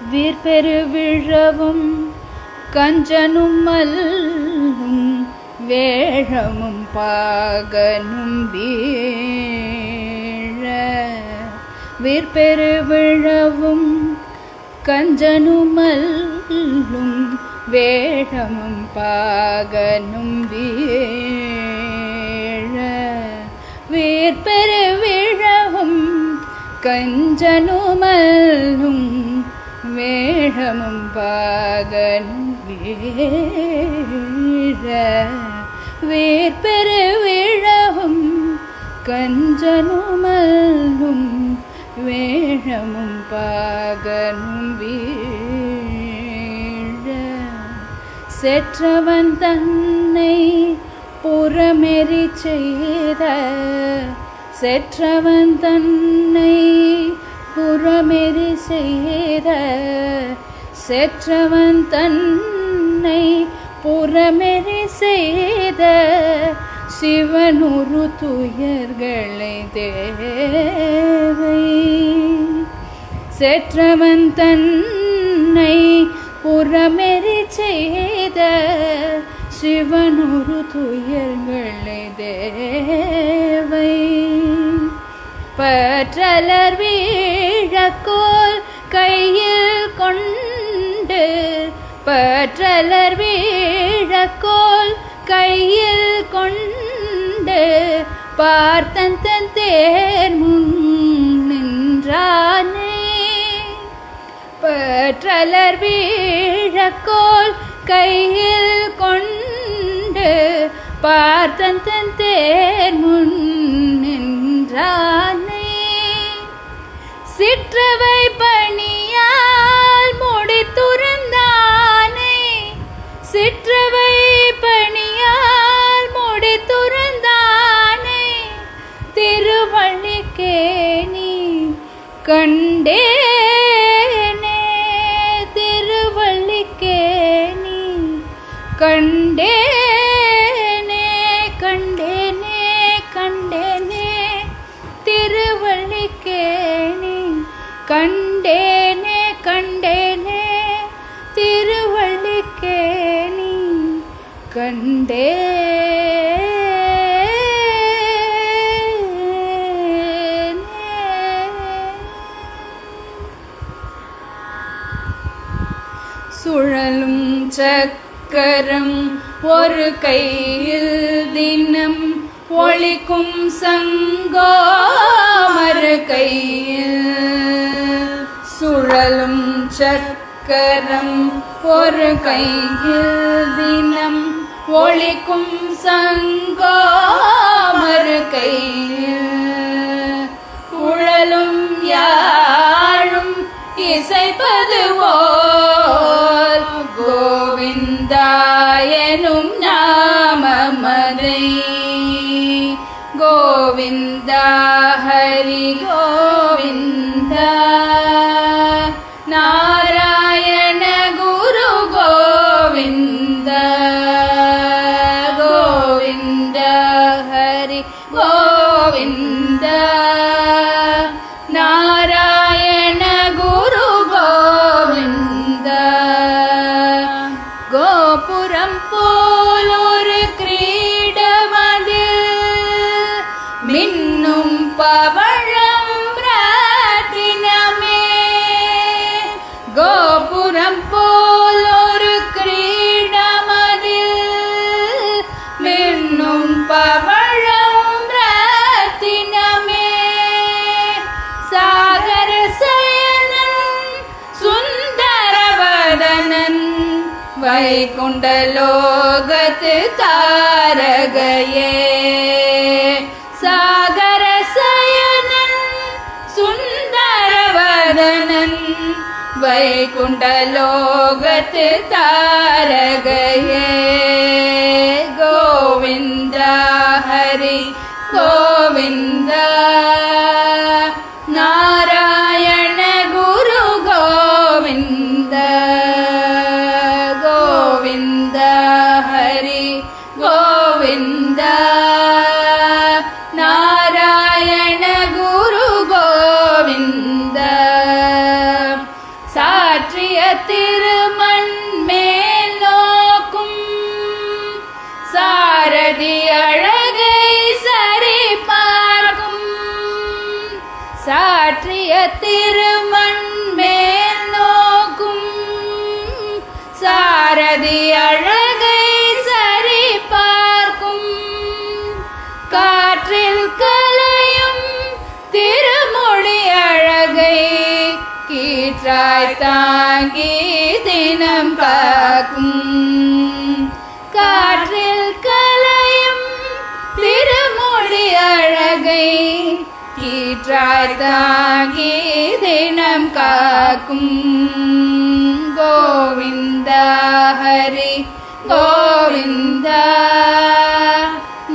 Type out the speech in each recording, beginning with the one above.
வீர்பெரு விழவும் கஞ்சனும் மல்லும் வேழமும் பாகனும் வீழ. வீர்பெரு விழவும் கஞ்சனும் மல்லும் வேழமும் பாகனும் வீழ. வீர்பெரு விழவும் கஞ்சனும் மல்லும் வேழமும் பாகனும் வீழ. வீர்பெரு விழவும் கஞ்சனும் மல்லும் வேழமும் பாகனும் வீழ. செற்றவன் தன்னை புறமெறி செய்த செற்றவன் தன்னை புறமெறி செய்த செற்றவன் தன்னை புறமெறி செய்த சிவனுரு துயர்களை தேவை. செற்றவன் தன்னை புறமெறி செய்த சிவனுரு துயர்களை தேவை. பற்றலர் வீழக்கோல் கையில் கொண்டு பற்றலர் வீழக்கோல் கையில் கொண்டு பார்த்தன் தன் தேர் முன் நின்றானே. பற்றலர் வீழக்கோல் கையில் கொண்டு பார்த்தன் தன் தேர் முன் நின்றானே. சிற்றவை பணியால் முடித்துறந்தானே. சிற்றவை பணியால் முடித்துறந்தானே. திருவள்ளிக்கேணி கண்டேனே. திருவள்ளிக்கேணி கண்டேனே. கண்டேனே கண்டேனே திருவள்ளிக்கேணி கண்டேனே. கண்டேனே திருவள்ளிக்கேணி கண்டேனே. சுழலும் சக்கரம் ஒரு கையில் தினம் ஒளிக்கும் சங்கோ மறு கையில். சுழலும் சக்கரம் ஒரு கையில் தினம் ஒளிக்கும் சங்கோ மறு கையில். குழலும் யாழும் இசைப்பதுவோல் கோவிந்தாயனும் நாமமதை. கோவிந்தா ஹரி கோவிந்தா நாராயண குரு கோவிந்தா. கோவிந்தா ஹரி கோவிந்தா நாராயண குரு கோவிந்தா. கோபுரம் போல் ஒரு கிரீடமதில் மின்னும் பவழம் ரத்தினமே. கோபுரம் போல் ஒரு கிரீடமதில் மின்னும் பவழம் ரத்தினமே. சாகர சயனன் சுந்தரவதனன் வைகுண்ட லோகத்து தாரகையே. சாகர சயனன் சுந்தரவதனன் வைகுண்ட லோகத்து தாரகையே. கோவிந்தா ஹரி கோவிந்தா நாராயண குரு கோவிந்தா. கோவிந்தா ஹரி கோவிந்தா நாராயண குரு கோவிந்தா. சாற்றிய திருமண் மேல் நோக்கும் சாரதி அழகை சரி பார்க்கும் சாற்றிய திருமண் மேல் நோக்கும் சாரதி அழகை சரி பார்க்கும் காற்றில் கலையும் திருமொழி அழகை கீற்றாய் தாங்கி தினம் காக்கும் காற்றில் கலையும் திருமொழி அழகை கீற்றாய் தாங்கி தினம் காக்கும் கோவிந்தா ஹரி கோவிந்தா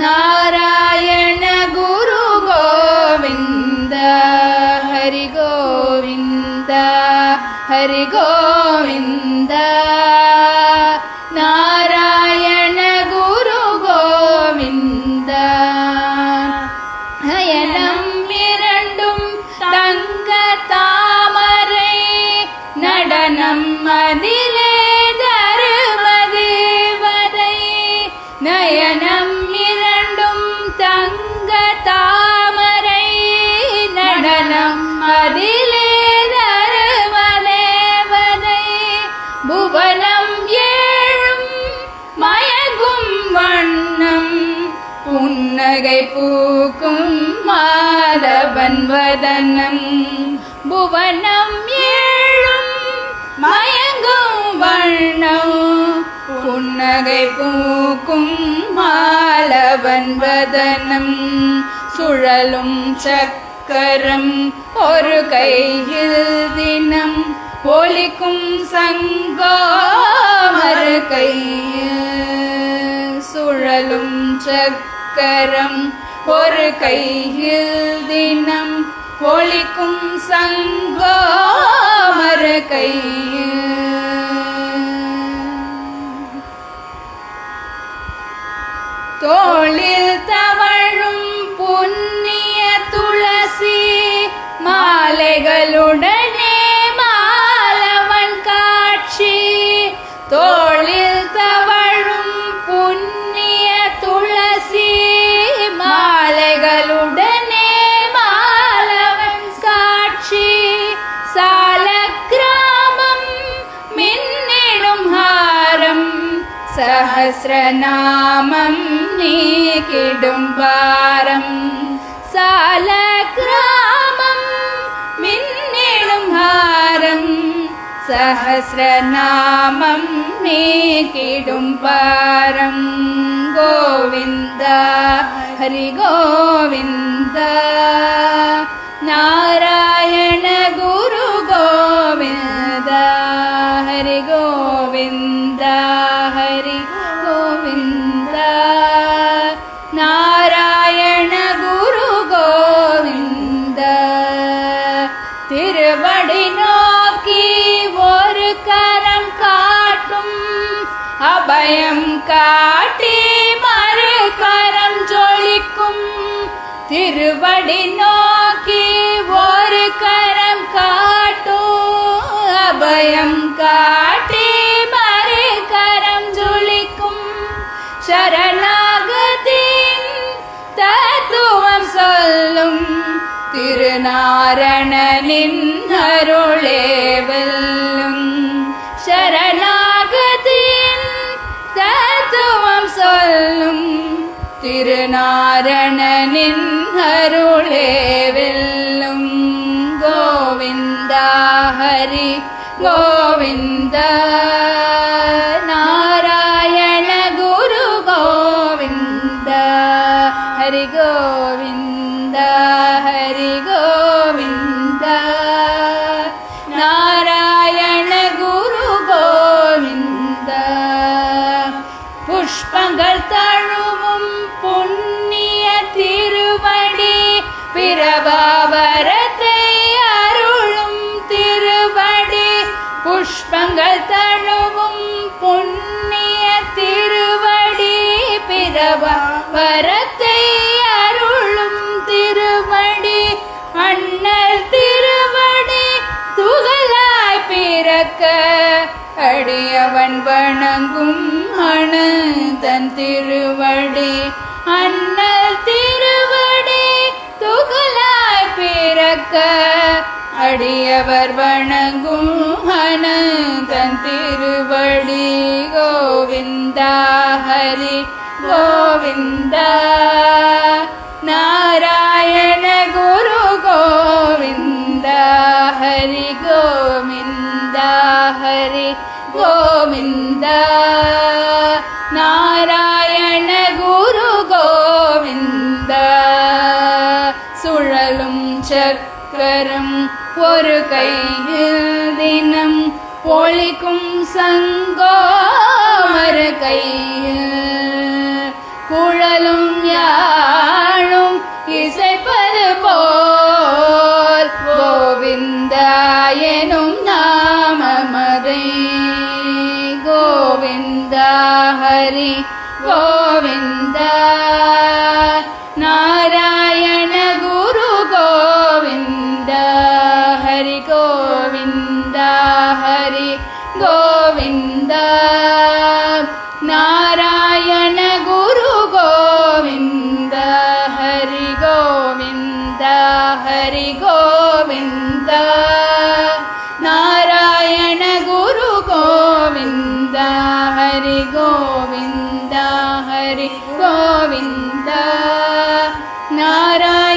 நாராயண குரு கோவிந்தா ஹரி கோவிந்தா ஹரி கோவிந்தா நாராயண குரு கோவிந்தா நயனம் இரண்டும் தங்க தாமரை நடனம் அதிலே தரும தேவதை நயனம் இரண்டும் தங்க தாமரை நடனம் அதிலே தரும தேவதை புவனம் ஏழும் மயங்கும் வண்ணம் புன்னகை பூக்கும் மாதவன் வதனம் புவனம் ஏழும் மயங்கும் வண்ணம் புன்னகை பூக்கும் மாலவன் வதனம் சுழலும் சக்கரம் ஒரு கையில் தினம் ஒலிக்கும் சங்கோ மறு கையில் சுழலும் சக்கரம் ஒரு கையில் தினம் ஒலிக்கும் சங்கோ மறு கையில் தோளில் தவழும் புண்ணிய துளசி மாலைகளுடனே மாலவன் காட்சி தோளில் தவழும் புண்ணிய துளசி மாலைகளுடனே மாலவன் காட்சி சால கிராமம் மின்னிடும் ஹாரம் சஹஸ்ரநாமம் நீக்கிடும் பாரம் சால கிராமம் மின்னிடும் ஹாரம் சஹஸ்ரநாமம் நீக்கிடும் பாரம் கோவிந்தா ஹரி கோவிந்தா நாராயண குரு கோவிந்தா ஹரி கோவிந்தா ஹரி கோவிந்தா நாராயண குரு கோவிந்தா திருவடி நோக்கி ஒரு கரம் காட்டும் அபயம் காட்டி மறு கரம் ஜொலிக்கும் திருவடி நோக்கி ஒரு கரம் காட்டும் அபயம் காட்டி மறு கரம் ஜொலிக்கும் சரணாகதியின் தத்துவம் சொல்லும் திருநாரணனின் அருளே வெல்லும் சரணாகதியின் தத்துவம் சொல்லும் திருநாரணனின் அருளே வெல்லும் கோவிந்தா ஹரி கோவிந்தா நாராயண குரு கோவிந்தா ஹரி கோவிந்தா ஹரி கோவிந்தா நாராயண குரு கோவிந்தா புஷ்பங்கள் தழுவும் புண்ணிய திருவடி பிரபாவரத்தை அருளும் திருவடி புஷ்பங்கள் தழுவும் புண்ணிய திருவடி பிரபாவரத்தை அருளும் திருவடி அண்ணல் திருவடி துகளாய் பிற பிறக்க அடியவன் வணங்கும் அனந்தன் திருவடி அண்ணல் திருவடி துகளாய் பிறக்க அடியவர் வணங்கும் அனந்தன் திருவடி கோவிந்தா ஹரி கோவிந்தா நாராயண குரு கோவிந்தா ஹரி கோவிந்தா ஹரி கோவிந்தா நாராயண குரு கோவிந்தா சுழலும் சக்கரம் ஒரு கையில் தினம் ஒலிக்கும் சங்கோ மறு கையில் குழலும் யாழும் இசைப்பது போல் கோவிந்தா எனும் நாமமதை கோவிந்தா ஹரி கோவிந்தா நாராயண குரு கோவிந்தா ஹரி கோவிந்தா ஹரி கோவிந்தா நாராயண குரு கோவிந்தா ஹரி கோவிந்தா ஹரி கோவிந்தா நாராயண குரு கோவிந்தா ஹரி கோவிந்தா ஹரி கோவிந்தா நாராயண